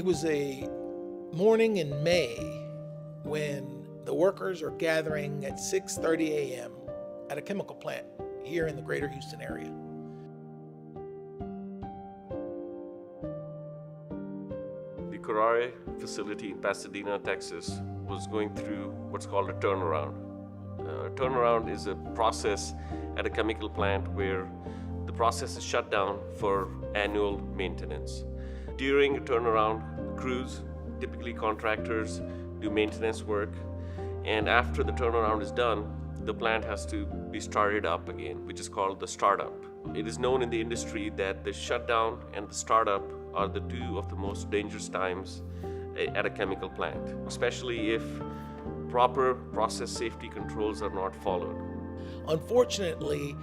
It was a morning in May when the workers are gathering at 6:30 a.m. at a chemical plant here in the greater Houston area. The Kuraray facility in Pasadena, Texas was going through what's called a turnaround. A turnaround is a process at a chemical plant where the process is shut down for annual maintenance. During a turnaround, crews, typically contractors, do maintenance work, and after the turnaround is done, the plant has to be started up again, which is called the startup. It is known in the industry that the shutdown and the startup are the two of the most dangerous times at a chemical plant, especially if proper process safety controls are not followed. Unfortunately,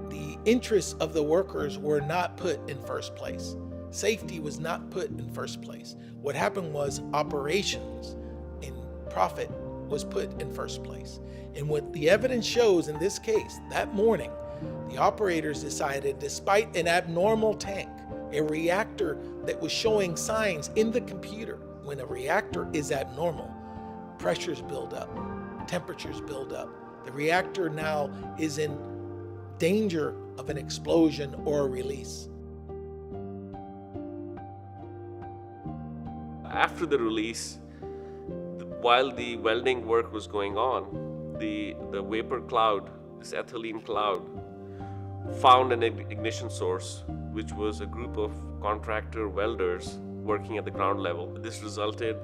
the interests of the workers were not put in first place. Safety was not put in first place. What happened was operations and profit was put in first place. And what the evidence shows in this case, that morning, the operators decided, despite an abnormal tank, a reactor that was showing signs in the computer, when a reactor is abnormal, pressures build up, temperatures build up. The reactor now is in danger of an explosion or a release. After the release, while the welding work was going on, the vapor cloud, this ethylene cloud, found an ignition source, which was a group of contractor welders working at the ground level. This resulted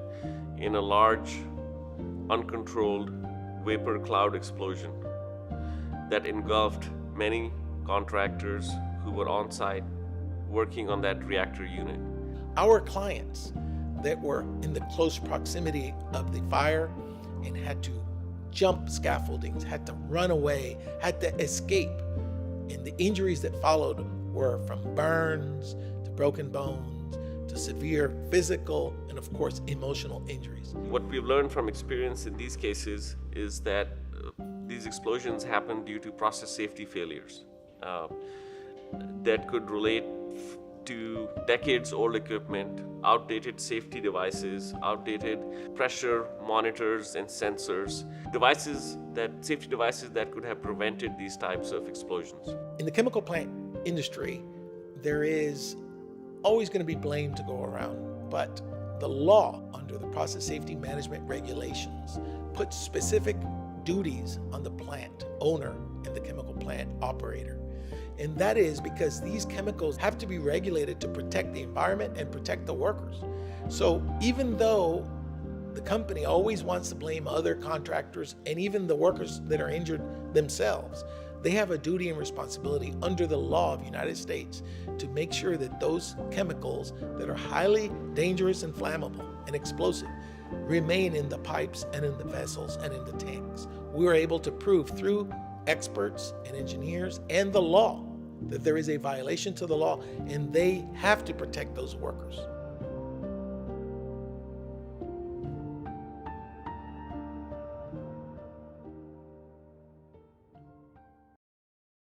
in a large, uncontrolled vapor cloud explosion that engulfed many contractors who were on site working on that reactor unit. Our clients that were in the close proximity of the fire and had to jump scaffoldings, had to run away, had to escape. And the injuries that followed were from burns to broken bones to severe physical and, of course, emotional injuries. What we've learned from experience in these cases is that these explosions happen due to process safety failures that could relate to decades-old equipment, outdated safety devices, outdated pressure monitors and sensors, safety devices that could have prevented these types of explosions. In the chemical plant industry, there is always going to be blame to go around, but the law under the process safety management regulations puts specific duties on the plant owner and the chemical plant operator. And that is because these chemicals have to be regulated to protect the environment and protect the workers. So even though the company always wants to blame other contractors and even the workers that are injured themselves, they have a duty and responsibility under the law of the United States to make sure that those chemicals that are highly dangerous and flammable and explosive remain in the pipes and in the vessels and in the tanks. We were able to prove through experts and engineers and the law that there is a violation to the law, and they have to protect those workers.